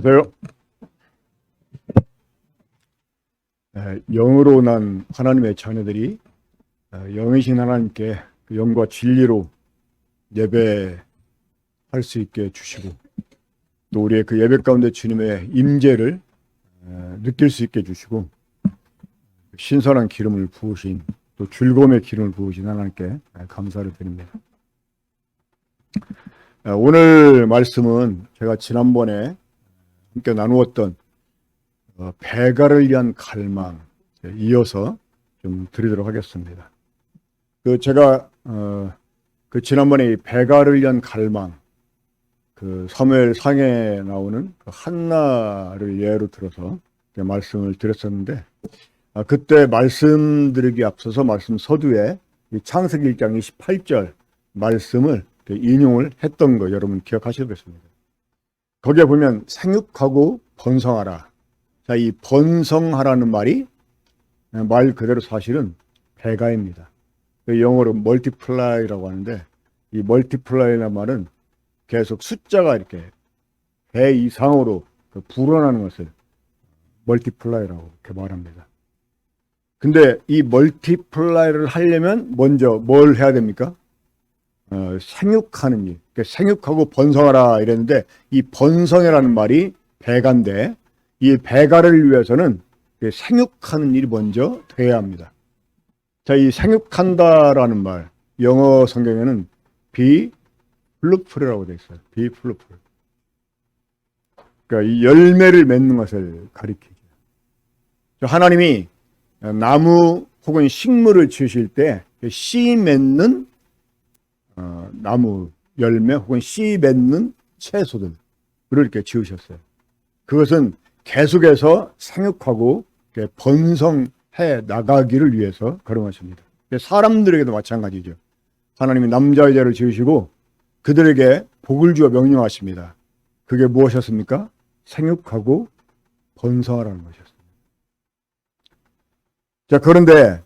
안녕하세요. 영으로 난 하나님의 자녀들이 영이신 하나님께 그 영과 진리로 예배할 수 있게 주시고, 또 우리의 그 예배 가운데 주님의 임재를 느낄 수 있게 주시고, 신선한 기름을 부으신, 또 즐거움의 기름을 부으신 하나님께 감사를 드립니다. 오늘 말씀은 제가 지난번에 함께 나누었던 배가를 위한 갈망 이어서 좀 드리도록 하겠습니다. 제가 지난번에 이 배가를 위한 갈망, 사무엘 상에 나오는 한나를 예로 들어서 말씀을 드렸었는데, 그때 말씀드리기 앞서서 말씀 서두에 이 창세기 1장 28절 말씀을 인용을 했던 거 여러분 기억하시겠습니다. 거기에 보면 생육하고 번성하라. 자, 이 번성하라는 말이 말 그대로 사실은 배가입니다. 영어로 멀티플라이라고 하는데, 이 멀티플라이라는 말은 계속 숫자가 이렇게 배 이상으로 불어나는 것을 멀티플라이라고 이렇게 말합니다. 근데 이 멀티플라이를 하려면 먼저 뭘 해야 됩니까? 생육하는 일. 그러니까 생육하고 번성하라 이랬는데, 이 번성이라는 말이 배가인데, 이 배가를 위해서는 생육하는 일이 먼저 돼야 합니다. 자, 이 생육한다라는 말, 영어 성경에는 be fruitful이라고 되어 있어요. be fruitful. 그러니까 이 열매를 맺는 것을 가리키죠. 하나님이 나무 혹은 식물을 지으실 때 씨 맺는 나무, 열매 혹은 씨 맺는 채소들을 이렇게 지으셨어요. 그것은 계속해서 생육하고 번성해 나가기를 위해서 그런 것입니다. 사람들에게도 마찬가지죠. 하나님이 남자 여자를 지으시고 그들에게 복을 주어 명령하십니다. 그게 무엇이었습니까? 생육하고 번성하라는 것이었습니다. 자, 그런데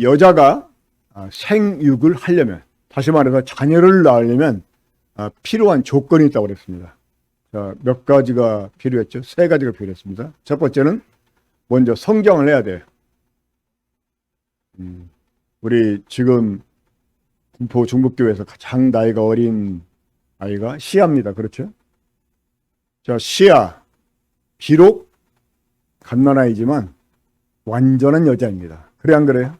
여자가 생육을 하려면, 다시 말해서 자녀를 낳으려면 필요한 조건이 있다고 그랬습니다. 자, 몇 가지가 필요했죠? 세 가지가 필요했습니다. 첫 번째는 먼저 성장을 해야 돼요. 우리 지금 군포 중북교회에서 가장 나이가 어린 아이가 시아입니다. 그렇죠? 자, 시아, 비록 갓난아이지만 완전한 여자입니다. 그래 안 그래요?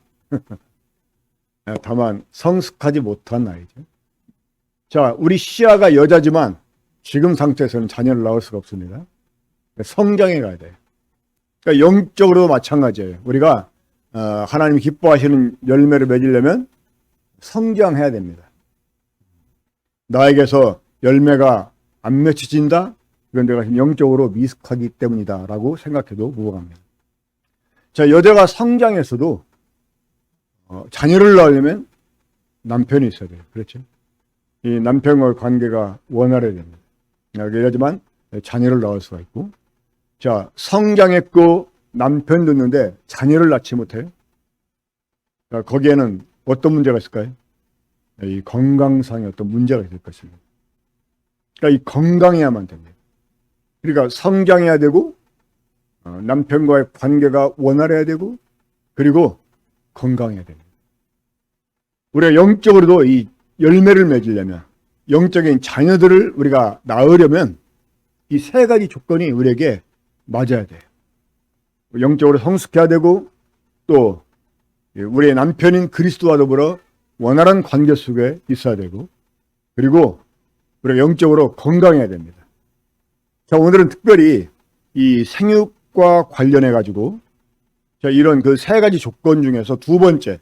다만 성숙하지 못한 아이죠. 자, 우리 시아가 여자지만 지금 상태에서는 자녀를 낳을 수가 없습니다. 성장해 가야 돼요. 그러니까 영적으로도 마찬가지예요. 우리가 하나님이 기뻐하시는 열매를 맺으려면 성장해야 됩니다. 나에게서 열매가 안 맺혀진다? 그건 내가 영적으로 미숙하기 때문이다 라고 생각해도 무방합니다. 자, 여자가 성장해서도 자녀를 낳으려면 남편이 있어야 돼요. 그렇죠? 이 남편과의 관계가 원활해야 됩니다. 그래야지만 자녀를 낳을 수가 있고, 자, 성장했고 남편 듣는데 자녀를 낳지 못해요. 자, 거기에는 어떤 문제가 있을까요? 이 건강상의 어떤 문제가 있을 것입니다. 그러니까 이 건강해야만 됩니다. 그러니까 성장해야 되고, 남편과의 관계가 원활해야 되고, 그리고 건강해야 됩니다. 우리가 영적으로도 이 열매를 맺으려면, 영적인 자녀들을 우리가 낳으려면 이 세 가지 조건이 우리에게 맞아야 돼요. 영적으로 성숙해야 되고, 또 우리의 남편인 그리스도와 더불어 원활한 관계 속에 있어야 되고, 그리고 우리가 영적으로 건강해야 됩니다. 자, 오늘은 특별히 이 생육과 관련해 가지고, 자, 이런 그 세 가지 조건 중에서 두 번째,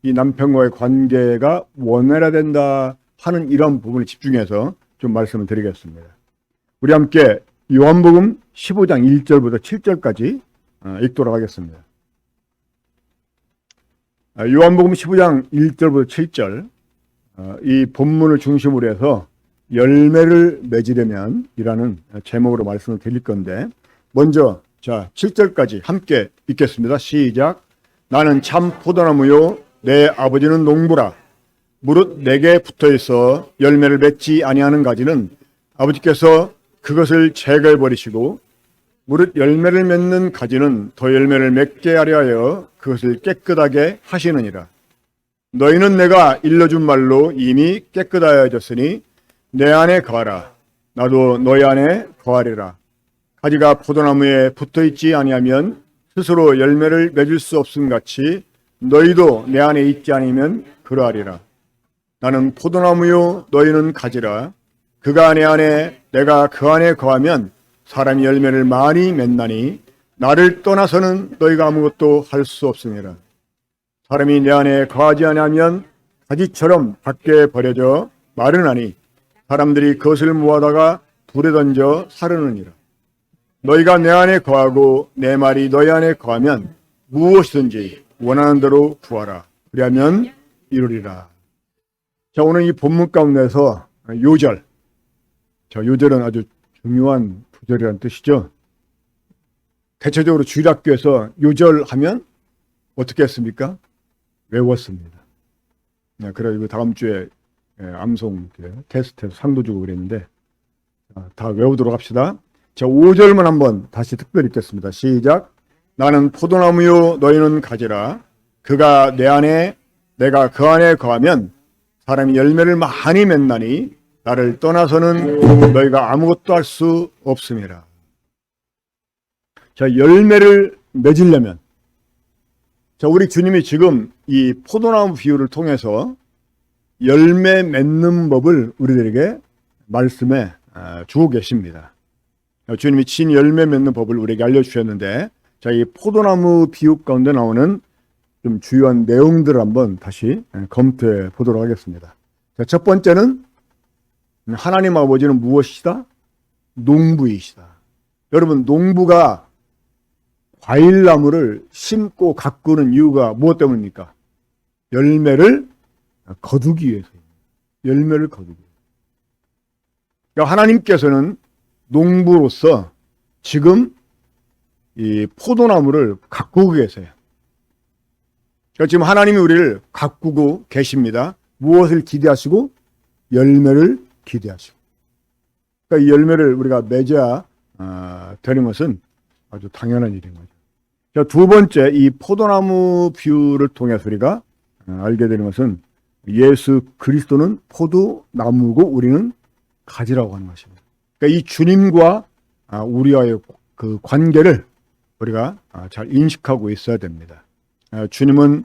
이 남편과의 관계가 원활해야 된다 하는 이런 부분을 집중해서 좀 말씀을 드리겠습니다. 우리 함께 요한복음 15장 1절부터 7절까지 읽도록 하겠습니다. 요한복음 15장 1절부터 7절, 이 본문을 중심으로 해서 열매를 맺으려면 이라는 제목으로 말씀을 드릴 건데, 먼저 자 7절까지 함께 읽겠습니다. 시작. 나는 참 포도나무요 내 아버지는 농부라. 무릇 내게 붙어있어 열매를 맺지 아니하는 가지는 아버지께서 그것을 제거해 버리시고 무릇 열매를 맺는 가지는 더 열매를 맺게 하려 하여 그것을 깨끗하게 하시느니라. 너희는 내가 일러준 말로 이미 깨끗하여졌으니 내 안에 거하라. 나도 너희 안에 거하리라. 가지가 포도나무에 붙어있지 아니하면 스스로 열매를 맺을 수 없음 같이 너희도 내 안에 있지 않으면 그러하리라. 나는 포도나무요 너희는 가지라. 그가 내 안에 내가 그 안에 거하면 사람이 열매를 많이 맺나니 나를 떠나서는 너희가 아무것도 할 수 없으니라. 사람이 내 안에 거하지 아니하면 가지처럼 밖에 버려져 마르나니 사람들이 그것을 모아다가 불에 던져 사르느니라. 너희가 내 안에 거하고 내 말이 너희 안에 거하면 무엇이든지 원하는 대로 구하라. 그리하면 이루리라. 자, 오늘 이 본문 가운데서 요절. 자, 요절은 아주 중요한 구절이라는 뜻이죠. 대체적으로 주일학교에서 요절하면 어떻게 했습니까? 외웠습니다. 그래서 다음 주에 암송 테스트에서 상도 주고 그랬는데 다 외우도록 합시다. 자, 5절만 한번 다시 특별히 읽겠습니다. 시작. 나는 포도나무요 너희는 가지라. 그가 내 안에 내가 그 안에 거하면 사람이 열매를 많이 맺나니 나를 떠나서는 너희가 아무것도 할 수 없음이라. 자, 열매를 맺으려면 자, 우리 주님이 지금 이 포도나무 비유를 통해서 열매 맺는 법을 우리들에게 말씀해 주고 계십니다. 주님이 친 열매 맺는 법을 우리에게 알려주셨는데 자, 이 포도나무 비유 가운데 나오는 좀 주요한 내용들을 한번 다시 검토해 보도록 하겠습니다. 자, 첫 번째는 하나님 아버지는 무엇이시다? 농부이시다. 여러분, 농부가 과일나무를 심고 가꾸는 이유가 무엇 때문입니까? 열매를 거두기 위해서입니다. 열매를 거두기 위해서. 그러니까 하나님께서는 농부로서 지금 이 포도나무를 가꾸고 계세요. 그러니까 지금 하나님이 우리를 가꾸고 계십니다. 무엇을 기대하시고? 열매를 기대하시고. 그러니까 이 열매를 우리가 맺어야 되는 것은 아주 당연한 일인 거죠. 자, 두 번째, 이 포도나무 비유를 통해서 우리가 알게 되는 것은 예수 그리스도는 포도나무고 우리는 가지라고 하는 것입니다. 그러니까 이 주님과 우리와의 그 관계를 우리가 잘 인식하고 있어야 됩니다. 주님은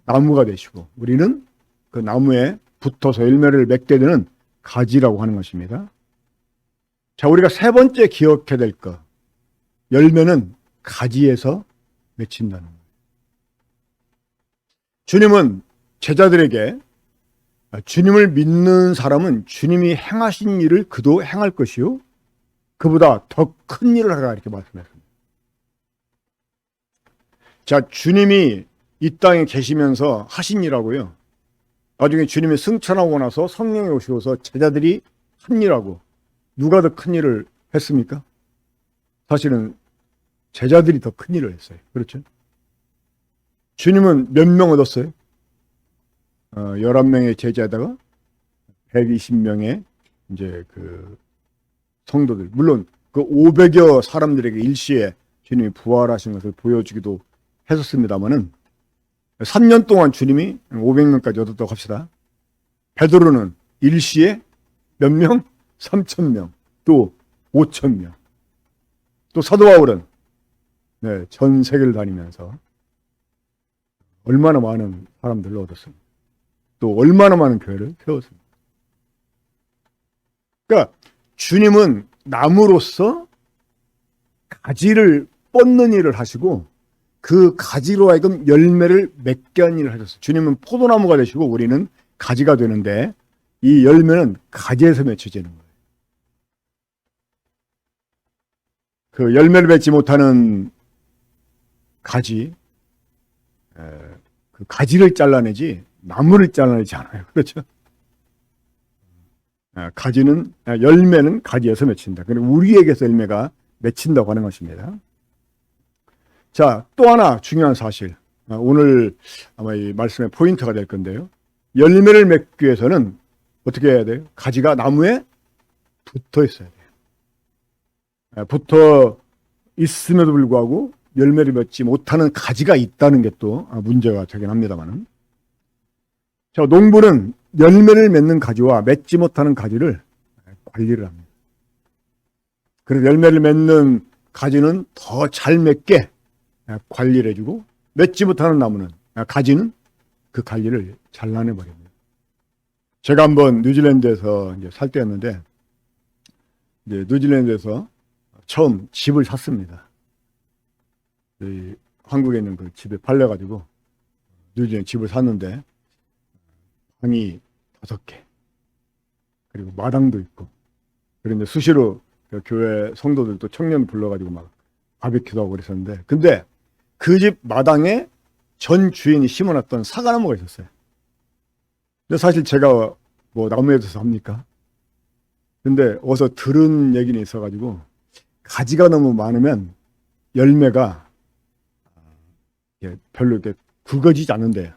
나무가 되시고 우리는 그 나무에 붙어서 열매를 맺게 되는 가지라고 하는 것입니다. 자, 우리가 세 번째 기억해야 될 것. 열매는 가지에서 맺힌다는 거예요. 주님은 제자들에게 주님을 믿는 사람은 주님이 행하신 일을 그도 행할 것이요 그보다 더 큰 일을 하라 이렇게 말씀했습니다. 자, 주님이 이 땅에 계시면서 하신 일하고요. 나중에 주님이 승천하고 나서 성령이 오시고서 제자들이 한 일하고 누가 더 큰 일을 했습니까? 사실은 제자들이 더 큰 일을 했어요. 그렇죠? 주님은 몇 명 얻었어요? 11명의 제자에다가 120명의 이제 그 성도들. 물론 그 500여 사람들에게 일시에 주님이 부활하신 것을 보여주기도 했었습니다만은 3년 동안 주님이 500명까지 얻었다고 합시다. 베드로는 일시에 몇 명? 3,000명. 또 5,000명. 또 사도 바울은 전 세계를 다니면서 얼마나 많은 사람들을 얻었습니다. 또 얼마나 많은 교회를 세웠습니다. 그러니까 주님은 나무로서 가지를 뻗는 일을 하시고 그 가지로 하여금 열매를 맺게 하는 일을 하셨어요. 주님은 포도나무가 되시고 우리는 가지가 되는데 이 열매는 가지에서 맺혀지는 거예요. 그 열매를 맺지 못하는 가지, 그 가지를 잘라내지 나무를 잘라내지 않아요. 그렇죠? 가지는 열매는 가지에서 맺힌다. 그리고 우리에게서 열매가 맺힌다고 하는 것입니다. 자, 또 하나 중요한 사실. 오늘 아마 이 말씀의 포인트가 될 건데요. 열매를 맺기 위해서는 어떻게 해야 돼요? 가지가 나무에 붙어 있어야 돼요. 붙어 있음에도 불구하고 열매를 맺지 못하는 가지가 있다는 게 또 문제가 되긴 합니다만은. 자, 농부는 열매를 맺는 가지와 맺지 못하는 가지를 관리를 합니다. 그래서 열매를 맺는 가지는 더 잘 맺게 관리를 해주고, 맺지 못하는 나무는, 가지는 그 관리를 잘라내버립니다. 제가 한번 뉴질랜드에서 이제 살 때였는데, 이제 뉴질랜드에서 처음 집을 샀습니다. 한국에 있는 그 집에 팔려가지고 뉴질랜드 집을 샀는데, 방이 5개, 그리고 마당도 있고, 그런데 수시로 교회 성도들도 청년 불러가지고 막 바비큐도 하고 그랬었는데, 근데 그 집 마당에 전 주인이 심어놨던 사과나무가 있었어요. 근데 사실 제가 뭐 나무에서 삽니까? 근데 어디서 들은 얘기는 있어가지고, 가지가 너무 많으면 열매가 별로 이렇게 굵어지지 않는데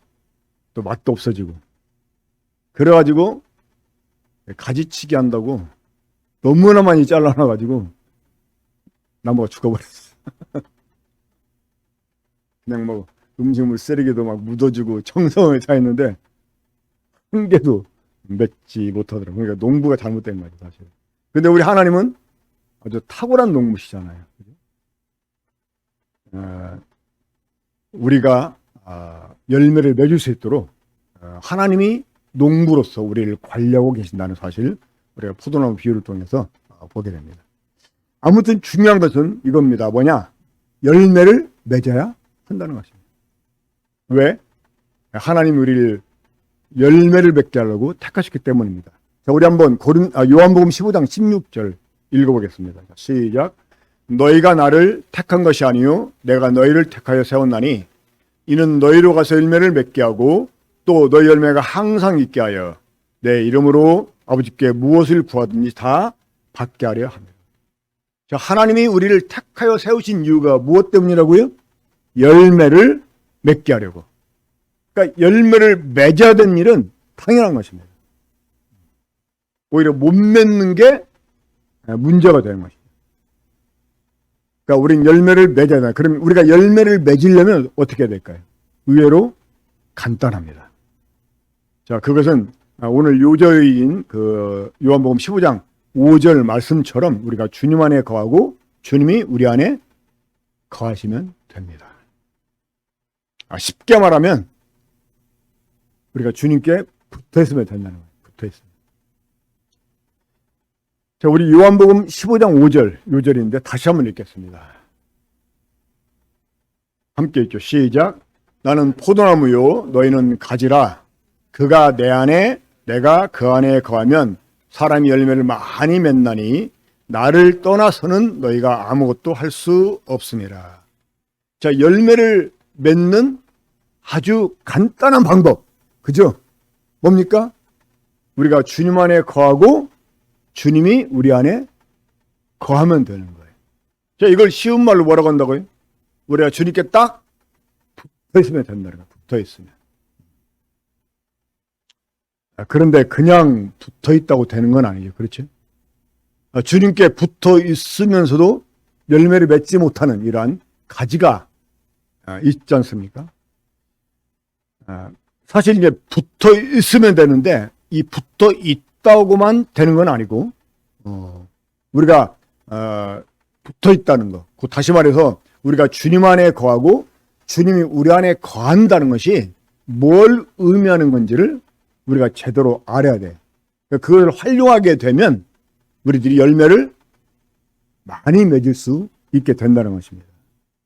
또 맛도 없어지고, 그래가지고 가지치기 한다고 너무나 많이 잘라놔가지고 나무가 죽어버렸어. 그냥 뭐 음식물 쓰레기도 막 묻어주고 청성을 차있는데 한 개도 맺지 못하더라고요. 그러니까 농부가 잘못된 거죠, 사실. 근데 우리 하나님은 아주 탁월한 농부시잖아요. 우리가 열매를 맺을 수 있도록 하나님이 농부로서 우리를 관리하고 계신다는 사실, 우리가 포도나무 비유를 통해서 보게 됩니다. 아무튼 중요한 것은 이겁니다. 뭐냐? 열매를 맺어야 한다는 것입니다. 왜? 하나님이 우리를 열매를 맺게 하려고 택하셨기 때문입니다. 자, 우리 한번 요한복음 15장 16절 읽어보겠습니다. 시작. 너희가 나를 택한 것이 아니요 내가 너희를 택하여 세웠나니 이는 너희로 가서 열매를 맺게 하고 또 너희 열매가 항상 있게 하여 내 이름으로 아버지께 무엇을 구하든지 다 받게 하려 합니다. 자, 하나님이 우리를 택하여 세우신 이유가 무엇 때문이라고요? 열매를 맺게 하려고. 그러니까 열매를 맺어야 되는 일은 당연한 것입니다. 오히려 못 맺는 게 문제가 되는 것입니다. 그러니까 우린 열매를 맺어야 돼요. 그럼 우리가 열매를 맺으려면 어떻게 해야 될까요? 의외로 간단합니다. 자, 그것은 오늘 요절인 그 요한복음 15장 5절 말씀처럼 우리가 주님 안에 거하고 주님이 우리 안에 거하시면 됩니다. 쉽게 말하면 우리가 주님께 붙어 있으면 된다는 거예요. 붙어 있으면. 자, 우리 요한복음 15장 5절 요절인데 다시 한번 읽겠습니다. 함께 읽죠. 시작. 나는 포도나무요 너희는 가지라. 그가 내 안에 내가 그 안에 거하면 사람이 열매를 많이 맺나니 나를 떠나서는 너희가 아무것도 할 수 없음이라. 자, 열매를 맺는 아주 간단한 방법. 그죠? 뭡니까? 우리가 주님 안에 거하고 주님이 우리 안에 거하면 되는 거예요. 자, 이걸 쉬운 말로 뭐라고 한다고요? 우리가 주님께 딱 붙어 있으면 된다는 거예요. 붙어 있으면. 그런데 그냥 붙어 있다고 되는 건 아니죠. 그렇죠? 주님께 붙어 있으면서도 열매를 맺지 못하는 이러한 가지가 있지 않습니까? 사실 이제 붙어 있으면 되는데 이 붙어 있다고만 되는 건 아니고 우리가 붙어 있다는 거, 곧 다시 말해서 우리가 주님 안에 거하고 주님이 우리 안에 거한다는 것이 뭘 의미하는 건지를 우리가 제대로 알아야 돼. 그걸 활용하게 되면 우리들이 열매를 많이 맺을 수 있게 된다는 것입니다.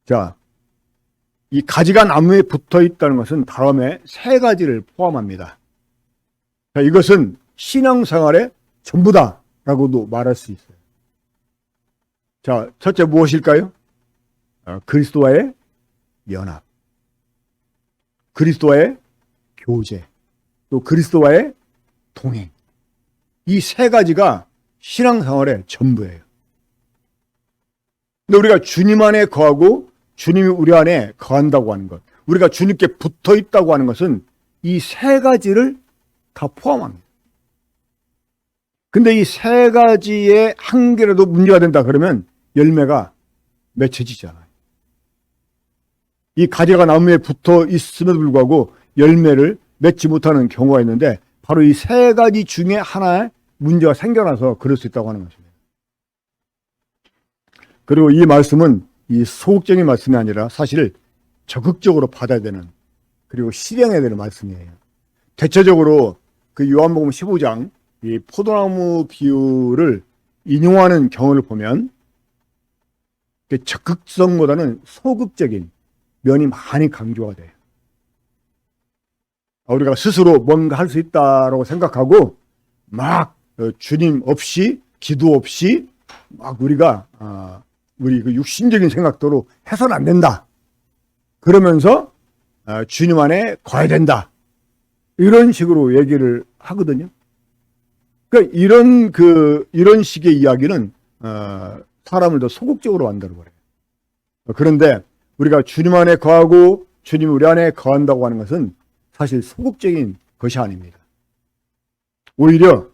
자, 이 가지가 나무에 붙어 있다는 것은 다음에 3가지를 포함합니다. 자, 이것은 신앙생활의 전부다라고도 말할 수 있어요. 자, 첫째 무엇일까요? 그리스도와의 연합, 그리스도와의 교제, 또 그리스도와의 동행. 이 3가지가 신앙생활의 전부예요. 근데 우리가 주님 안에 거하고 주님이 우리 안에 거한다고 하는 것, 우리가 주님께 붙어 있다고 하는 것은 이 3가지를 다 포함합니다. 근데 이 3가지에 한 개라도 문제가 된다 그러면 열매가 맺혀지잖아요. 이 가지가 나무에 붙어 있음에도 불구하고 열매를 맺지 못하는 경우가 있는데 바로 이 세 가지 중에 하나의 문제가 생겨나서 그럴 수 있다고 하는 것입니다. 그리고 이 말씀은 이 소극적인 말씀이 아니라 사실 적극적으로 받아야 되는 그리고 실행해야 되는 말씀이에요. 대체적으로 그 요한복음 15장 이 포도나무 비유를 인용하는 경우를 보면 적극성보다는 소극적인 면이 많이 강조가 돼요. 우리가 스스로 뭔가 할 수 있다라고 생각하고 막 주님 없이 기도 없이 막 우리가 우리 그 육신적인 생각대로 해서는 안 된다. 그러면서 주님 안에 거해야 된다. 이런 식으로 얘기를 하거든요. 그러니까 이런 식의 이야기는 사람을 더 소극적으로 만들어 버려요. 그런데 우리가 주님 안에 거하고 주님 우리 안에 거한다고 하는 것은 사실 소극적인 것이 아닙니다. 오히려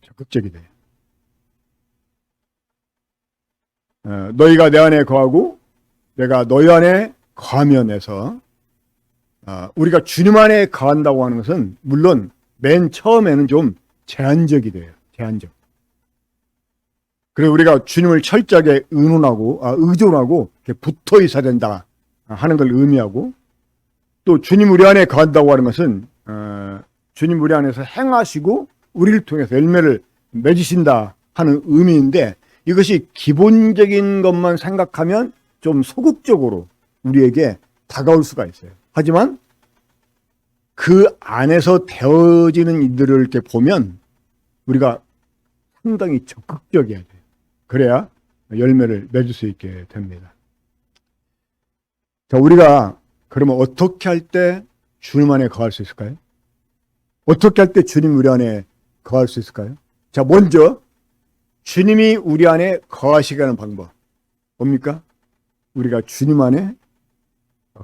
적극적이 돼요. 너희가 내 안에 거하고 내가 너희 안에 거하면에서 우리가 주님 안에 거한다고 하는 것은 물론 맨 처음에는 좀 제한적이 돼요. 제한적. 그리고 우리가 주님을 철저하게 의존하고 붙어 있어야 된다 하는 걸 의미하고 또 주님 우리 안에 거한다고 하는 것은 주님 우리 안에서 행하시고 우리를 통해서 열매를 맺으신다 하는 의미인데 이것이 기본적인 것만 생각하면 좀 소극적으로 우리에게 다가올 수가 있어요. 하지만 그 안에서 되어지는 일들을 이렇게 보면 우리가 상당히 적극적이어야 돼요. 그래야 열매를 맺을 수 있게 됩니다. 자, 우리가 그러면 어떻게 할 때 주님 안에 거할 수 있을까요? 어떻게 할 때 주님 우리 안에 거할 수 있을까요? 자, 먼저 주님이 우리 안에 거하시게 하는 방법 뭡니까? 우리가 주님 안에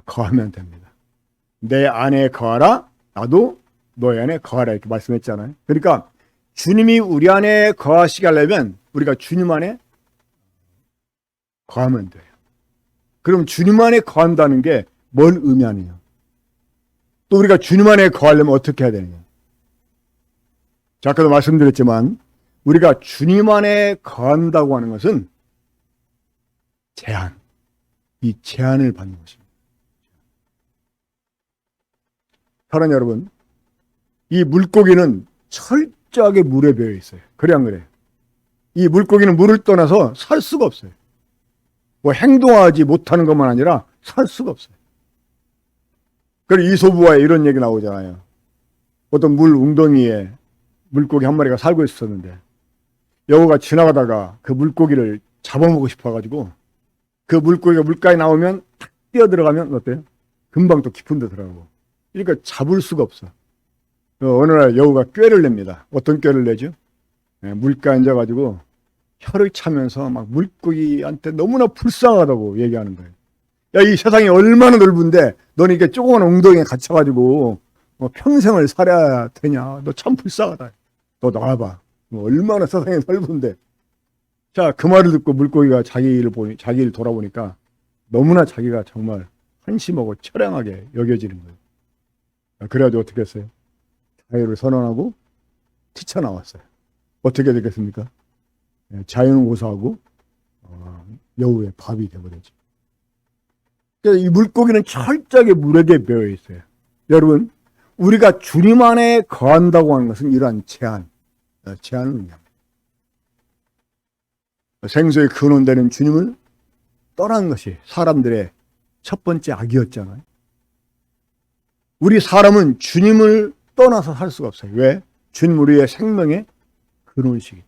거하면 됩니다. 내 안에 거하라 나도 너희 안에 거하라 이렇게 말씀했잖아요. 그러니까 주님이 우리 안에 거하시게 하려면 우리가 주님 안에 거하면 돼요. 그럼 주님 안에 거한다는 게 뭘 의미하느냐? 또 우리가 주님 안에 거하려면 어떻게 해야 되느냐? 자, 아까도 말씀드렸지만 우리가 주님 안에 거한다고 하는 것은 제한, 이 제한을 받는 것입니다. 사랑하는 여러분, 이 물고기는 철저하게 물에 배어 있어요. 그래 안 그래요? 이 물고기는 물을 떠나서 살 수가 없어요. 뭐 행동하지 못하는 것만 아니라 살 수가 없어요. 그리고 이솝우화에 이런 얘기 나오잖아요. 어떤 물 웅덩이에 물고기 한 마리가 살고 있었는데 여우가 지나가다가 그 물고기를 잡아먹고 싶어가지고 그 물고기가 물가에 나오면 탁 뛰어들어가면 어때요? 금방 또 깊은 데 들어가고. 그러니까 잡을 수가 없어. 어느 날 여우가 꾀를 냅니다. 어떤 꾀를 내죠? 물가에 앉아가지고 혀를 차면서 막 물고기한테 너무나 불쌍하다고 얘기하는 거예요. 야, 이 세상이 얼마나 넓은데 너는 이렇게 조그만 웅덩이에 갇혀가지고 평생을 살아야 되냐. 너 참 불쌍하다. 너 나와봐. 얼마나 세상이 넓은데. 자, 그 말을 듣고 물고기가 자기를 돌아보니까 너무나 자기가 정말 한심하고 처량하게 여겨지는 거예요. 그래가지고 어떻게 했어요? 자유를 선언하고 뛰쳐나왔어요. 어떻게 됐겠습니까? 자유는 고소하고 여우의 밥이 되어버렸죠. 그러니까 이 물고기는 철저하게 물에게 배어 있어요. 여러분, 우리가 주님 안에 거한다고 하는 것은 이러한 제한을 의미합니다. 생수의 근원되는 주님을 떠난 것이 사람들의 첫 번째 악이었잖아요. 우리 사람은 주님을 떠나서 살 수가 없어요. 왜? 주님 우리의 생명의 근원이시기 때문에.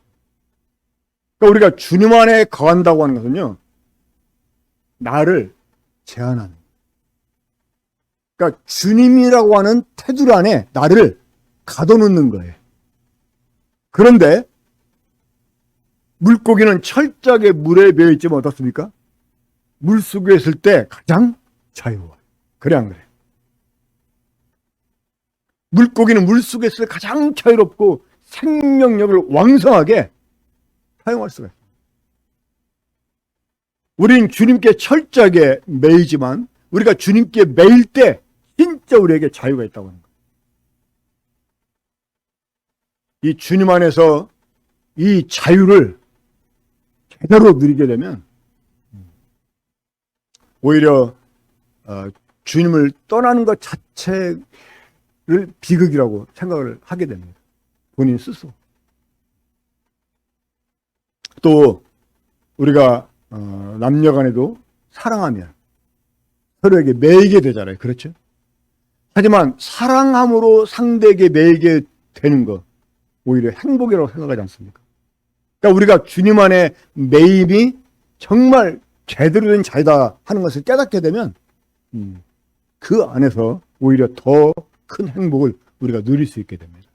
그러니까 우리가 주님 안에 거한다고 하는 것은요, 나를 제한하는. 그러니까 주님이라고 하는 테두리 안에 나를 가둬놓는 거예요. 그런데 물고기는 철저하게 물에 배어 있지만 어떻습니까? 물속에 있을 때 가장 자유로워요. 그래 안 그래? 물고기는 물속에 있을 때 가장 자유롭고 생명력을 왕성하게 사용할 수가 있어요. 우린 주님께 철저하게 매이지만 우리가 주님께 매일 때 진짜 우리에게 자유가 있다고 하는 거예요. 이 주님 안에서 이 자유를 제대로 누리게 되면 오히려 주님을 떠나는 것 자체를 비극이라고 생각을 하게 됩니다. 본인 스스로. 또 우리가 남녀 간에도 사랑하면 서로에게 매이게 되잖아요. 그렇죠? 하지만 사랑함으로 상대에게 매이게 되는 것 오히려 행복이라고 생각하지 않습니까? 그러니까 우리가 주님 안에 매임이 정말 제대로 된 자유다 하는 것을 깨닫게 되면 그 안에서 오히려 더 큰 행복을 우리가 누릴 수 있게 됩니다.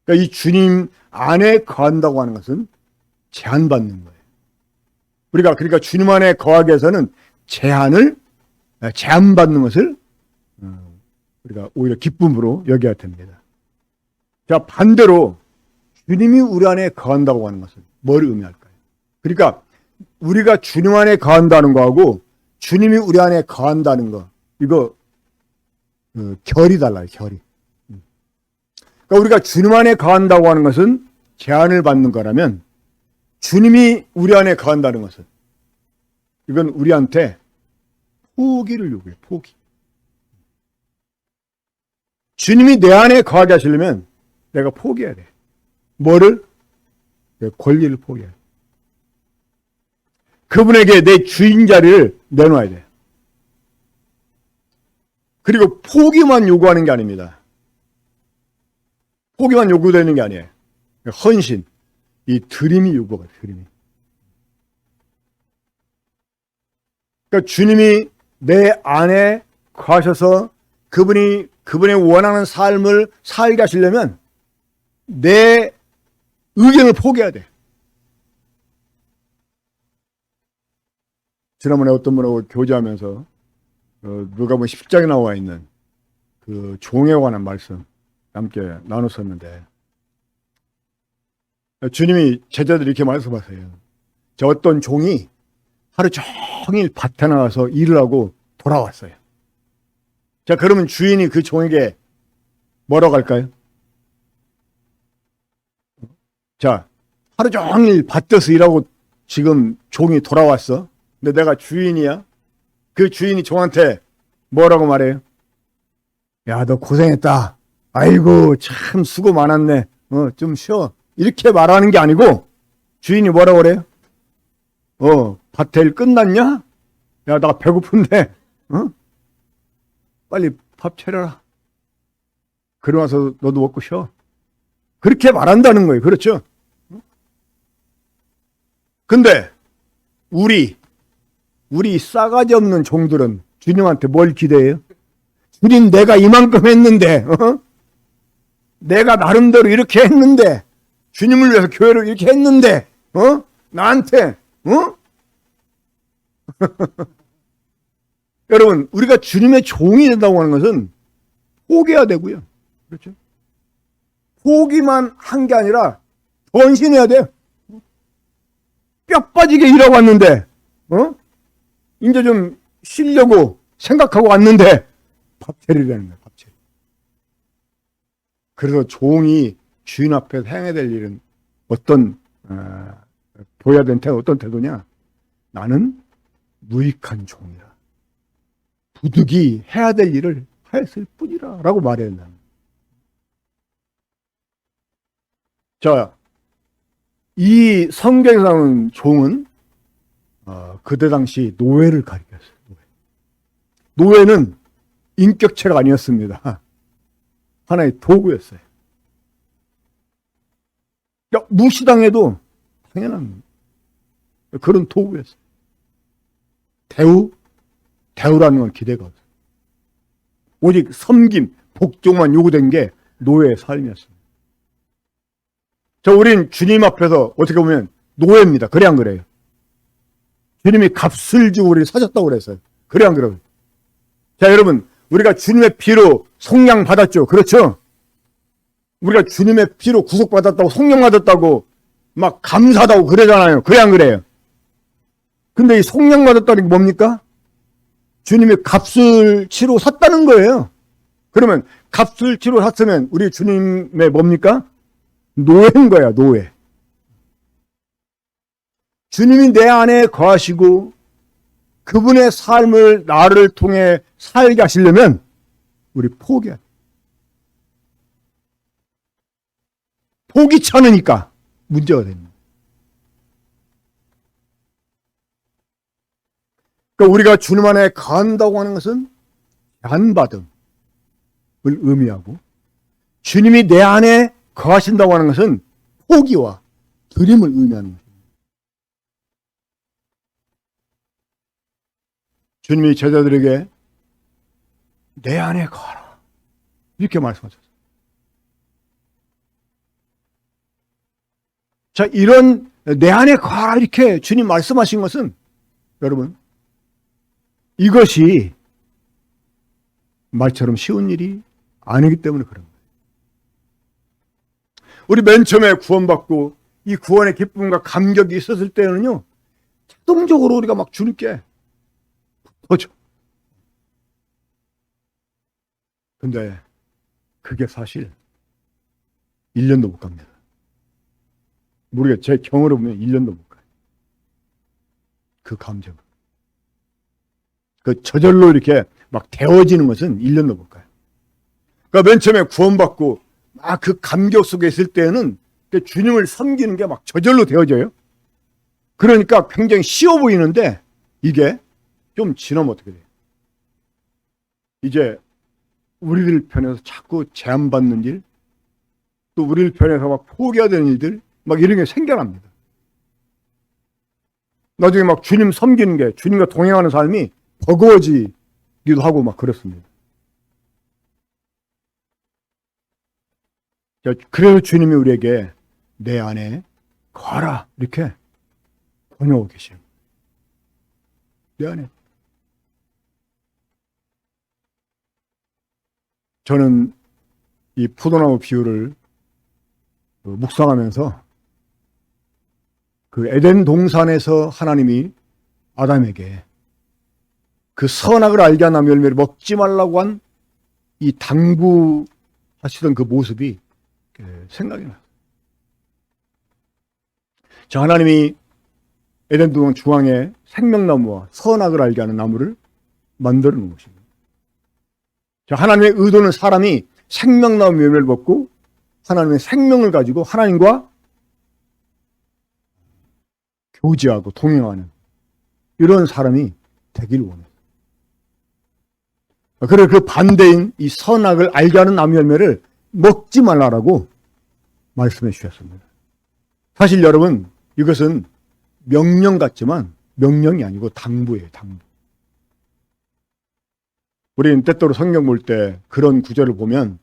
그러니까 이 주님 안에 거한다고 하는 것은 제한받는 거예요. 우리가 그러니까 주님 안에 거하기 위해서는 제한받는 것을 우리가 오히려 기쁨으로 여겨야 됩니다. 자, 반대로 주님이 우리 안에 거한다고 하는 것은 뭘 의미할까요? 그러니까 우리가 주님 안에 거한다는 거하고 주님이 우리 안에 거한다는 거, 이거 결이 달라요. 결이. 그러니까 우리가 주님 안에 거한다고 하는 것은 제한을 받는 거라면 주님이 우리 안에 거한다는 것은 이건 우리한테 포기를 요구해요. 포기. 주님이 내 안에 거하게 하시려면 내가 포기해야 돼. 뭐를? 내 권리를 포기해야 돼. 그분에게 내 주인 자리를 내놔야 돼. 그리고 포기만 요구하는 게 아닙니다. 포기만 요구되는 게 아니에요. 헌신, 이 드림이 요구가 돼요. 드림이. 그러니까 주님이 내 안에 거하셔서 그분의 원하는 삶을 살게 하시려면 내 의견을 포기해야 돼. 지난번에 어떤 분하고 교제하면서 누가복음 10장에 나와 있는 그 종에 관한 말씀 함께 나눴었는데 주님이 제자들이 이렇게 말씀하세요. 저 어떤 종이 하루 종일 밭에 나가서 일을 하고 돌아왔어요. 자, 그러면 주인이 그 종에게 뭐라고 할까요? 자, 하루 종일 밭에서 일하고 지금 종이 돌아왔어. 근데 내가 주인이야. 그 주인이 종한테 뭐라고 말해요? 야, 너 고생했다. 아이고, 참 수고 많았네. 좀 쉬어. 이렇게 말하는 게 아니고 주인이 뭐라고 그래요? 밭에 일 끝났냐? 야, 나 배고픈데. 빨리 밥 차려라. 그러고 와서 너도 먹고 쉬어. 그렇게 말한다는 거예요. 그렇죠? 근데 우리 싸가지 없는 종들은 주님한테 뭘 기대해요? 주님, 내가 이만큼 했는데, 내가 나름대로 이렇게 했는데, 주님을 위해서 교회를 이렇게 했는데, 나한테, 여러분, 우리가 주님의 종이 된다고 하는 것은 포기해야 되고요. 그렇죠? 포기만 한 게 아니라 헌신해야 돼요. 뼈 빠지게 일하고 왔는데, 이제 좀 쉬려고 생각하고 왔는데, 밥 차리라는 거예요, 밥 차리. 그래서 종이 주인 앞에서 행해야 될 일은 보여야 되는 태도, 어떤 태도냐? 나는 무익한 종이라. 부득이 해야 될 일을 했을 뿐이라. 라고 말해야 된다. 자, 이 성경에서 나오는 종은 그때 당시 노예를 가리켰어요. 노예는 인격체가 아니었습니다. 하나의 도구였어요. 그러니까 무시당해도 당연한 그런 도구였어요. 대우라는 건 기대가 없어요. 오직 섬김, 복종만 요구된 게 노예의 삶이었습니다. 우린 주님 앞에서 어떻게 보면 노예입니다. 그래 안 그래요? 주님이 값을 주고 우리를 사셨다고 그랬어요. 그래 안 그래요? 자, 여러분, 우리가 주님의 피로 속량 받았죠. 그렇죠? 우리가 주님의 피로 구속받았다고, 속량 받았다고 막 감사하다고 그러잖아요. 그래 안 그래요? 근데 이 속량받았다는 게 뭡니까? 주님이 값을 치러 샀다는 거예요. 그러면 값을 치러 샀으면 우리 주님의 뭡니까? 노예인 거야, 노예. 주님이 내 안에 거하시고 그분의 삶을 나를 통해 살게 하시려면 우리 포기해야 돼. 포기치 않으니까 문제가 됩니다. 그러니까 우리가 주님 안에 거한다고 하는 것은 제한받음을 의미하고, 주님이 내 안에 거하신다고 하는 것은 포기와 드림을 의미하는 것입니다. 주님이 제자들에게 내 안에 거하라 이렇게 말씀하셨어요. 자, 이런 내 안에 거하라 이렇게 주님 말씀하신 것은 여러분, 이것이 말처럼 쉬운 일이 아니기 때문에 그런 거예요. 우리 맨 처음에 구원받고 이 구원의 기쁨과 감격이 있었을 때는요, 자동적으로 우리가 막 주님께 붙어져. 근데 그게 사실 1년도 못 갑니다. 모르겠어요. 제 경험으로 보면 1년도 못 가요. 그 감정. 그 저절로 이렇게 막 데워지는 것은 1년도 못 가요. 그러니까 맨 처음에 구원받고 막 그 감격 속에 있을 때는 주님을 섬기는 게 막 저절로 되어져요. 그러니까 굉장히 쉬워 보이는데 이게 좀 지나면 어떻게 돼요? 이제 우리들 편에서 자꾸 제한받는 일, 또 우리들 편에서 막 포기해야 되는 일들, 막 이런 게 생겨납니다. 나중에 막 주님 섬기는 게, 주님과 동행하는 삶이 버거워지기도 하고 막 그렇습니다. 그래서 주님이 우리에게 내 안에 거하라 이렇게 권유하고 계시는 거예요. 내 안에. 저는 이 포도나무 비유를 묵상하면서 그 에덴 동산에서 하나님이 아담에게 그 선악을 알게 한 나무 열매를 먹지 말라고 한 이 당부하시던 그 모습이 생각이 나요. 자, 하나님이 에덴 동산 중앙에 생명나무와 선악을 알게 하는 나무를 만들어 놓은 것입니다. 자, 하나님의 의도는 사람이 생명나무 열매를 먹고 하나님의 생명을 가지고 하나님과 교제하고 동행하는 이런 사람이 되기를 원해요. 그래, 그 반대인 이 선악을 알게 하는 나무 열매를 먹지 말라라고 말씀해 주셨습니다. 사실 여러분, 이것은 명령 같지만 명령이 아니고 당부예요, 당부. 우리는 때때로 성경 볼 때 그런 구절을 보면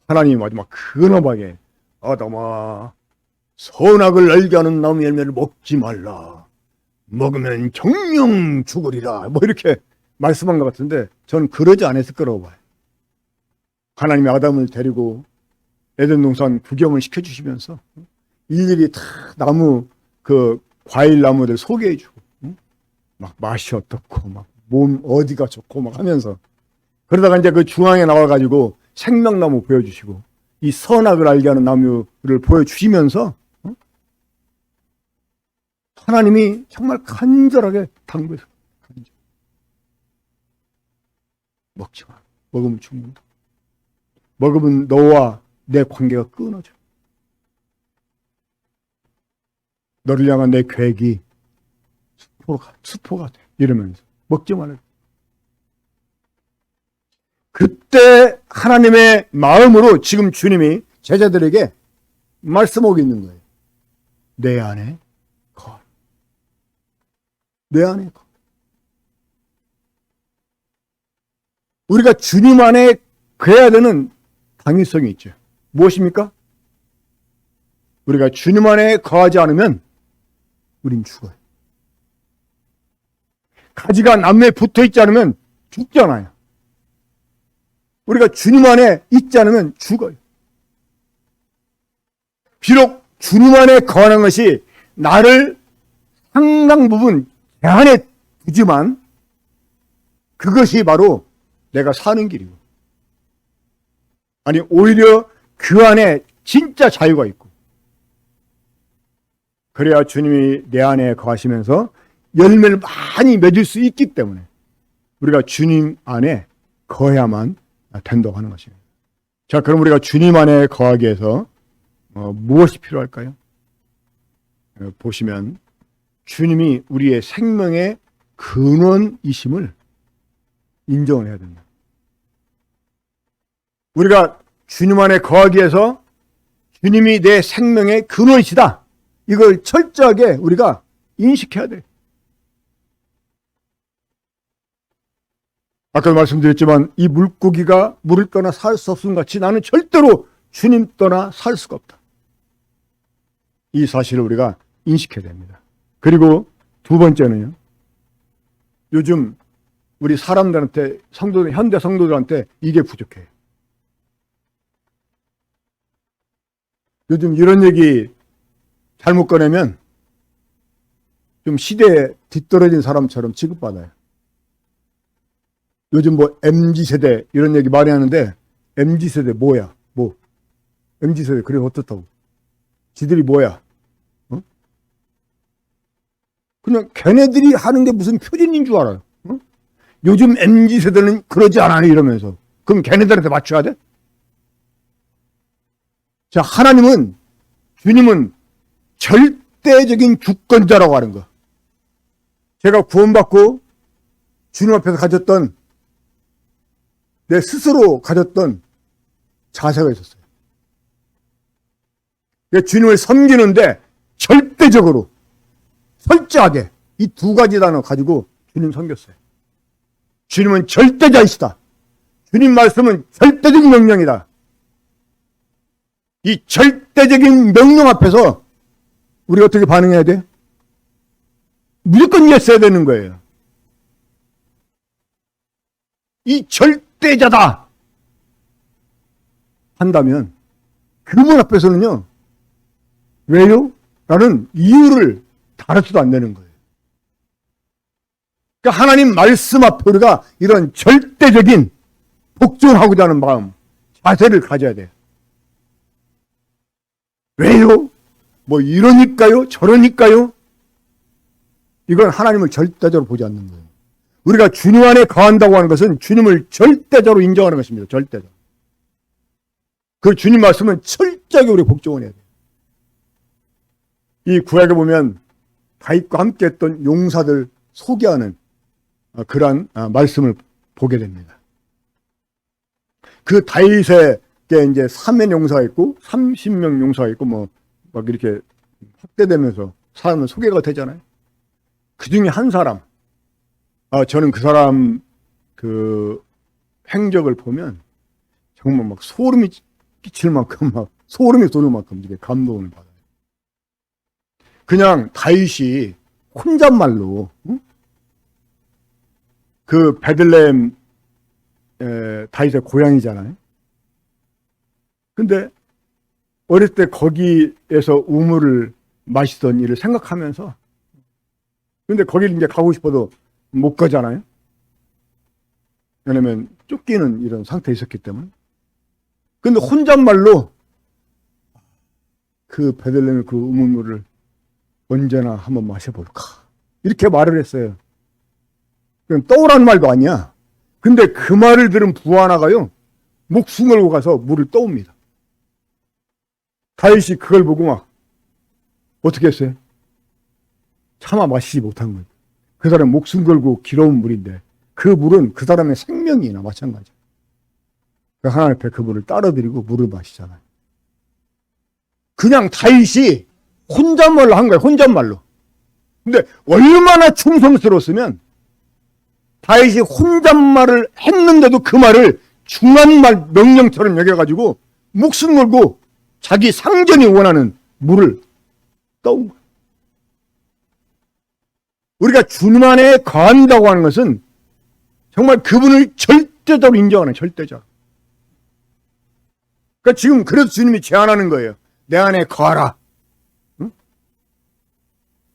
하나님이 마지막 근엄하게 아담아, 선악을 알게 하는 나무 열매를 먹지 말라. 먹으면 정령 죽으리라. 뭐 이렇게 말씀한 것 같은데 저는 그러지 않았을 거라고 봐요. 하나님이 아담을 데리고 에덴 동산 구경을 시켜주시면서 일일이 다 나무, 그 과일 나무들 소개해주고, 막 맛이 어떻고, 막 몸 어디가 좋고 막 하면서, 그러다가 이제 그 중앙에 나와가지고 생명나무 보여주시고 이 선악을 알게 하는 나무를 보여주시면서 하나님이 정말 간절하게 당부해서 먹지 마. 먹으면 죽는다. 먹으면 너와 내 관계가 끊어져. 너를 향한 내 계획이 수포가 돼. 이러면서 먹지 말라. 그때 하나님의 마음으로 지금 주님이 제자들에게 말씀하고 있는 거예요. 내 안에 거하라. 내 안에 거하라. 우리가 주님 안에 거해야 되는 당위성이 있죠. 무엇입니까? 우리가 주님 안에 거하지 않으면 우린 죽어요. 가지가 나무에 붙어 있지 않으면 죽잖아요. 우리가 주님 안에 있지 않으면 죽어요. 비록 주님 안에 거하는 것이 나를 상당 부분 제 안에 두지만 그것이 바로 내가 사는 길이고, 아니 오히려 그 안에 진짜 자유가 있고, 그래야 주님이 내 안에 거하시면서 열매를 많이 맺을 수 있기 때문에 우리가 주님 안에 거해야만 된다고 하는 것입니다. 자, 그럼 우리가 주님 안에 거하기 위해서 무엇이 필요할까요? 보시면 주님이 우리의 생명의 근원이심을 인정을 해야 됩니다. 우리가 주님 안에 거하기 위해서 주님이 내 생명의 근원이시다, 이걸 철저하게 우리가 인식해야 돼. 아까 말씀드렸지만 이 물고기가 물을 떠나 살 수 없음 같이 나는 절대로 주님 떠나 살 수가 없다. 이 사실을 우리가 인식해야 됩니다. 그리고 두 번째는요, 요즘 우리 사람들한테, 성도들, 현대 성도들한테 이게 부족해요. 요즘 이런 얘기 잘못 꺼내면 좀 시대에 뒤떨어진 사람처럼 취급받아요. 요즘 뭐 MZ세대 이런 얘기 많이 하는데, MZ세대 뭐야? 뭐 MZ세대 그래 어떻다고? 지들이 뭐야? 어? 그냥 걔네들이 하는 게 무슨 표준인 줄 알아요. 어? 요즘 MZ세대는 그러지 않아요 이러면서. 그럼 걔네들한테 맞춰야 돼? 자, 하나님은, 주님은 절대적인 주권자라고 하는 거. 제가 구원받고 주님 앞에서 가졌던, 내 스스로 가졌던 자세가 있었어요. 주님을 섬기는데 절대적으로, 철저하게 이 두 가지 단어 가지고 주님 섬겼어요. 주님은 절대자이시다. 주님 말씀은 절대적인 명령이다. 이 절대적인 명령 앞에서 우리가 어떻게 반응해야 돼? 무조건 예스해야 되는 거예요. 이 절대자다 한다면 그분 앞에서는요, 왜요? 라는 이유를 달아서도 안 되는 거예요. 그러니까 하나님 말씀 앞에 우리가 이런 절대적인 복종하고자 하는 마음, 자세를 가져야 돼요. 왜요? 뭐 이러니까요? 저러니까요? 이건 하나님을 절대적으로 보지 않는 거예요. 우리가 주님 안에 거한다고 하는 것은 주님을 절대적으로 인정하는 것입니다. 절대적으로. 그 주님 말씀은 철저하게 우리 복종을 해야 돼요. 이 구약에 보면 다윗과 함께 했던 용사들 소개하는 그러한 말씀을 보게 됩니다. 그 다윗에게 이제 3명 용사가 있고 30명 용사가 있고 막 이렇게 확대되면서 사람은 소개가 되잖아요. 그 중에 한 사람, 저는 그 사람 그 행적을 보면 정말 막 소름이 끼칠 만큼, 막 소름이 돋을 만큼 이게 감동을 받아요. 그냥 다윗이 혼잣말로, 그 베들레헴 다윗의 고향이잖아요. 근데 어릴 때 거기에서 우물을 마시던 일을 생각하면서, 근데 거기를 이제 가고 싶어도 못 가잖아요. 왜냐면 쫓기는 이런 상태에 있었기 때문에. 근데 혼잣말로 그 베들레헴의 그 우물물을 언제나 한번 마셔볼까, 이렇게 말을 했어요. 그냥 떠오라는 말도 아니야. 근데 그 말을 들은 부하 하나가요, 목숨 걸고 가서 물을 떠옵니다. 다윗이 그걸 보고 막 어떻게 했어요? 차마 마시지 못한 거예요. 그 사람 목숨 걸고 길어온 물인데 그 물은 그 사람의 생명이나 마찬가지예요. 하나님 앞에 그 물을 따라드리고 물을 마시잖아요. 그냥 다윗이 혼잣말로 한 거예요. 혼잣말로. 근데 얼마나 충성스러웠으면 다윗이 혼잣말을 했는데도 그 말을 중한 말 명령처럼 여겨가지고 목숨 걸고 자기 상전이 원하는 물을 떠온 거예요. 우리가 주님 안에 거한다고 하는 것은 정말 그분을 절대적으로 인정하는, 절대적. 그러니까 지금 그래서 주님이 제안하는 거예요. 내 안에 거하라. 응?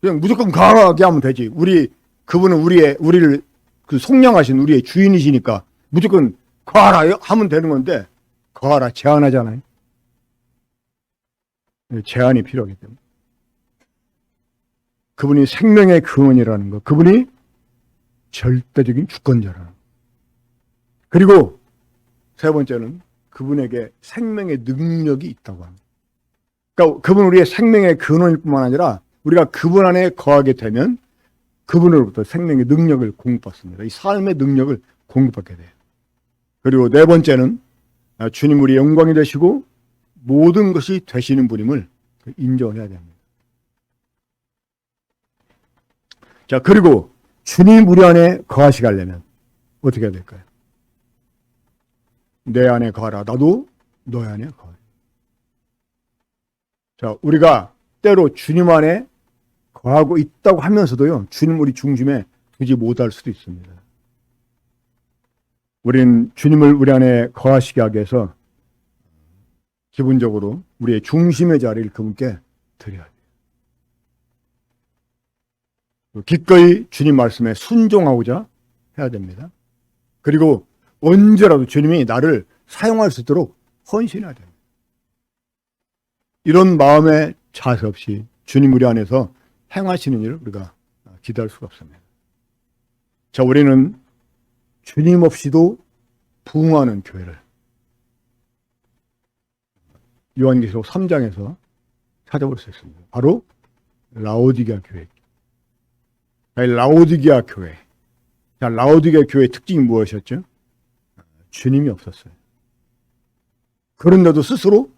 그냥 무조건 거하게 하면 되지. 우리 그분은 우리를 그 속량하신 우리의 주인이시니까 무조건 거하라 하면 되는 건데, 거하라 제한하잖아요. 제한이 필요하기 때문에. 그분이 생명의 근원이라는 것, 그분이 절대적인 주권자라는 것. 그리고 세 번째는 그분에게 생명의 능력이 있다고 합니다. 그러니까 그분 우리의 생명의 근원일 뿐만 아니라 우리가 그분 안에 거하게 되면 그분으로부터 생명의 능력을 공급받습니다. 이 삶의 능력을 공급받게 돼요. 그리고 네 번째는 주님 우리 영광이 되시고 모든 것이 되시는 분임을 인정해야 됩니다. 자, 그리고 주님 우리 안에 거하시게 하려면 어떻게 해야 될까요? 내 안에 거하라. 나도 너의 안에 거하라. 자, 우리가 때로 주님 안에 거하고 있다고 하면서도요, 주님 우리 중심에 두지 못할 수도 있습니다. 우리는 주님을 우리 안에 거하시게 하기 위해서 기본적으로 우리의 중심의 자리를 그분께 드려야 돼요. 기꺼이 주님 말씀에 순종하고자 해야 됩니다. 그리고 언제라도 주님이 나를 사용할 수 있도록 헌신해야 됩니다. 이런 마음의 자세 없이 주님 우리 안에서 행하시는 일을 우리가 기대할 수가 없습니다. 자, 우리는 주님 없이도 부흥하는 교회를 요한계시록 3장에서 찾아볼 수 있습니다. 바로 라오디게아 교회. 라오디게아 교회. 자, 라오디게아 교회의 특징이 무엇이었죠? 주님이 없었어요. 그런데도 스스로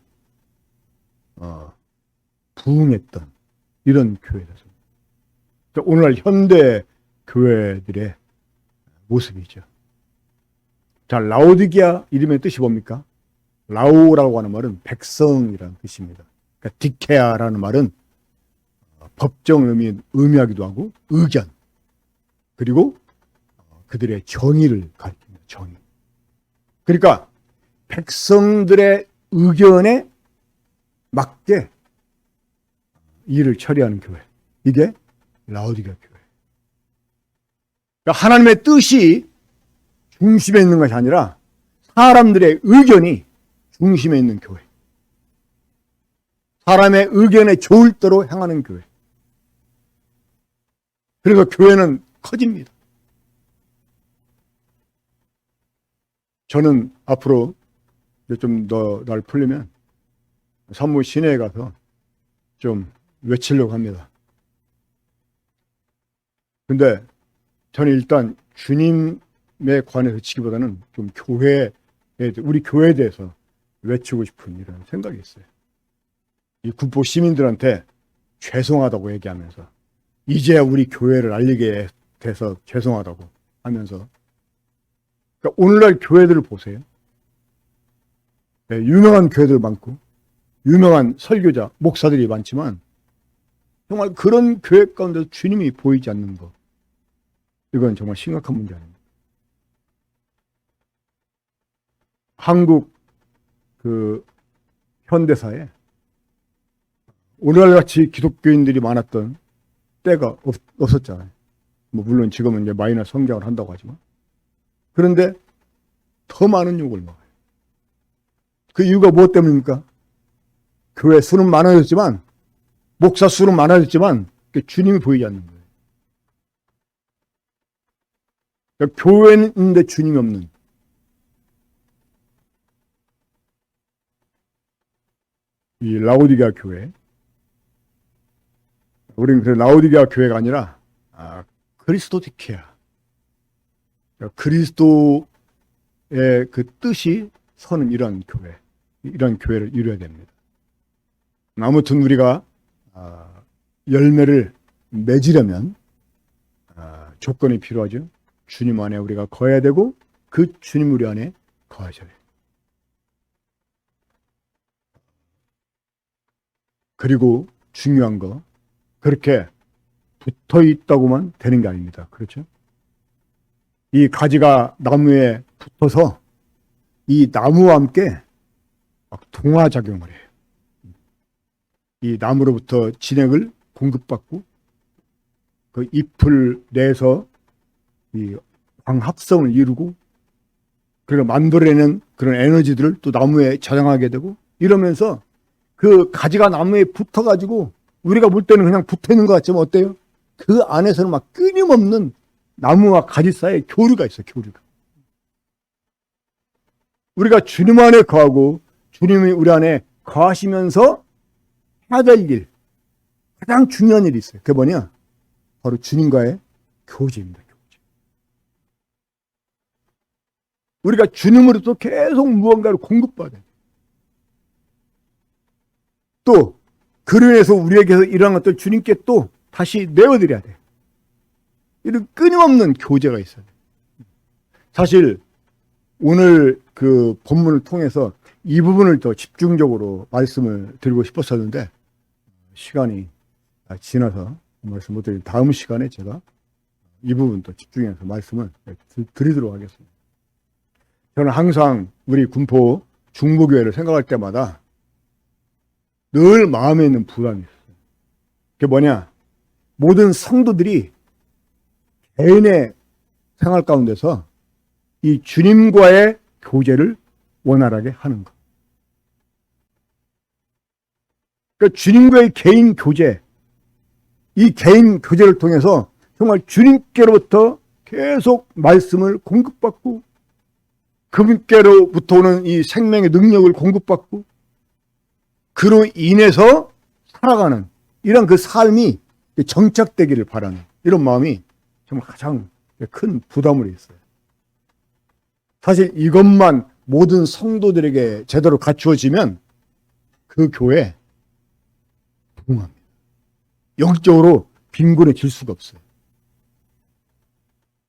부흥했던 이런 교회였습니다. 오늘날 현대 교회들의 모습이죠. 자, 라오디게아 이름의 뜻이 뭡니까? 라오라고 하는 말은 백성이라는 뜻입니다. 그러니까 디케아라는 말은 법정 의미하기도 하고 의견, 그리고 그들의 정의를 가리킵니다. 정의. 그러니까 백성들의 의견에 맞게 일을 처리하는 교회. 이게 라오디게아 교회. 그러니까 하나님의 뜻이 중심에 있는 것이 아니라 사람들의 의견이 중심에 있는 교회. 사람의 의견에 좋을 대로 행하는 교회. 그래서 교회는 커집니다. 저는 앞으로 좀 더 날 풀리면 산무 시내에 가서 좀 외치려고 합니다. 근데 저는 일단 주님에 관해서 치기보다는 좀 우리 교회에 대해서 외치고 싶은 이런 생각이 있어요. 이 군포 시민들한테 죄송하다고 얘기하면서 이제 우리 교회를 알리게 돼서 죄송하다고 하면서, 그러니까 오늘날 교회들을 보세요. 네, 유명한 교회들 많고 유명한 설교자, 목사들이 많지만 정말 그런 교회 가운데 주님이 보이지 않는 것, 이건 정말 심각한 문제 아닙니다. 한국 현대사에 오늘날같이 기독교인들이 많았던 때가 없었잖아요. 물론 지금은 이제 마이너 성장을 한다고 하지만, 그런데 더 많은 욕을 먹어요. 그 이유가 무엇 때문입니까? 교회 수는 많아졌지만, 목사 수는 많아졌지만 주님이 보이지 않는 거예요. 그러니까 교회인데 주님이 없는, 이 라오디게아 교회. 우리는 그 라오디게아 교회가 아니라 그리스도 디케아, 그리스도의 그 뜻이 서는 이런 교회, 이런 교회를 이루어야 됩니다. 아무튼 우리가 열매를 맺으려면 조건이 필요하죠. 주님 안에 우리가 거해야 되고 그 주님 우리 안에 거하셔야 돼요. 그리고 중요한 거, 그렇게 붙어 있다고만 되는 게 아닙니다. 그렇죠? 이 가지가 나무에 붙어서 이 나무와 함께 막 동화작용을 해요. 이 나무로부터 진액을 공급받고 그 잎을 내서 이 광합성을 이루고 그리고 만들어내는 그런 에너지들을 또 나무에 저장하게 되고 이러면서 그 가지가 나무에 붙어가지고 우리가 볼 때는 그냥 붙어 있는 것 같지만 어때요? 그 안에서는 막 끊임없는 나무와 가지 사이에 교류가 있어요. 교류가. 우리가 주님 안에 거하고 주님이 우리 안에 거하시면서 해야 될 일, 가장 중요한 일이 있어요. 그게 뭐냐? 바로 주님과의 교제입니다. 교제. 우리가 주님으로부터 계속 무언가를 공급받아요. 또 그로 인해서 우리에게서 이러한 것들 주님께 또 다시 내어드려야 돼요. 이런 끊임없는 교제가 있어요. 사실 오늘 그 본문을 통해서 이 부분을 더 집중적으로 말씀을 드리고 싶었었는데 시간이 지나서 말씀 못 드리고 다음 시간에 제가 이 부분 더 집중해서 말씀을 드리도록 하겠습니다. 저는 항상 우리 군포 중보교회를 생각할 때마다 늘 마음에 있는 부담이 있어요. 그게 뭐냐? 모든 성도들이 개인의 생활 가운데서 이 주님과의 교제를 원활하게 하는 것. 그러니까 주님과의 개인 교제, 이 개인 교제를 통해서 정말 주님께로부터 계속 말씀을 공급받고 그분께로부터 오는 이 생명의 능력을 공급받고 그로 인해서 살아가는 이런 그 삶이 정착되기를 바라는 이런 마음이 정말 가장 큰 부담으로 있어요. 사실 이것만 모든 성도들에게 제대로 갖추어지면 그 교회 부흥합니다. 영적으로 빈곤해질 수가 없어요.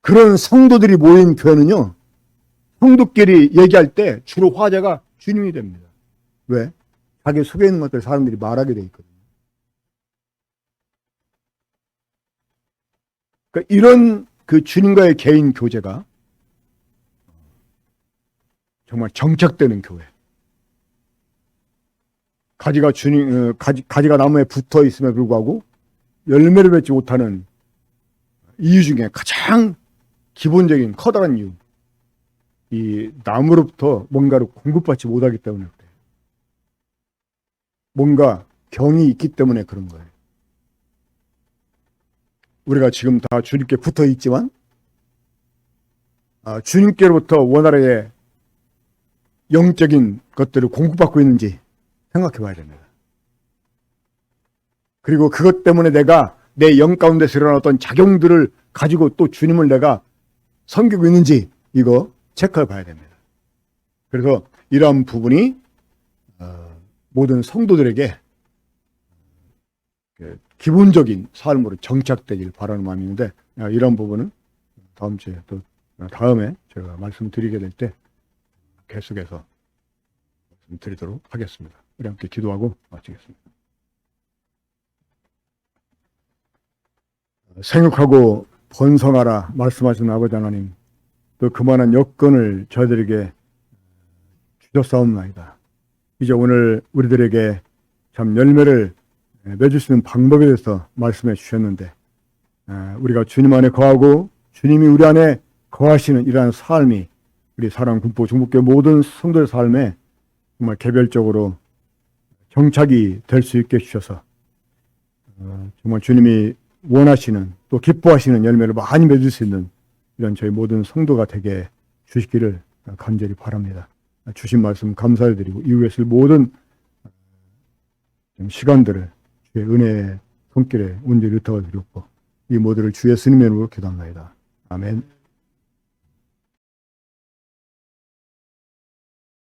그런 성도들이 모인 교회는요, 성도끼리 얘기할 때 주로 화제가 주님이 됩니다. 왜? 자기 속에 있는 것들 사람들이 말하게 돼 있거든요. 그러니까 이런 그 주님과의 개인 교제가 정말 정착되는 교회. 가지가 나무에 붙어 있음에 불구하고 열매를 맺지 못하는 이유 중에 가장 기본적인 커다란 이유. 이 나무로부터 뭔가를 공급받지 못하기 때문에 그래요. 뭔가 병이 있기 때문에 그런 거예요. 우리가 지금 다 주님께 붙어 있지만 주님께로부터 원활하게 영적인 것들을 공급받고 있는지 생각해 봐야 됩니다. 그리고 그것 때문에 내가 내 영 가운데서 일어난 어떤 작용들을 가지고 또 주님을 내가 섬기고 있는지 이거 체크해 봐야 됩니다. 그래서 이러한 부분이 모든 성도들에게 기본적인 삶으로 정착되길 바라는 마음이 있는데 이런 부분은 다음 주에 또 다음에 제가 말씀드리게 될 때 계속해서 말씀드리도록 하겠습니다. 우리 함께 기도하고 마치겠습니다. 생육하고 번성하라 말씀하신 아버지 하나님, 또 그만한 여건을 저희들에게 주셨사옵나이다. 이제 오늘 우리들에게 참 열매를 맺을 수 있는 방법에 대해서 말씀해 주셨는데 우리가 주님 안에 거하고 주님이 우리 안에 거하시는 이러한 삶이 우리 사랑 군포 중복교회 모든 성도의 삶에 정말 개별적으로 정착이 될 수 있게 해주셔서 정말 주님이 원하시는 또 기뻐하시는 열매를 많이 맺을 수 있는 이런 저희 모든 성도가 되게 주시기를 간절히 바랍니다. 주신 말씀 감사드리고 이후에 쓸 모든 시간들을 주의 은혜의 손길에 온전히 의탁을 드렸고 이 모두를 주의 스님의 이름으로 기도합니다. 아멘.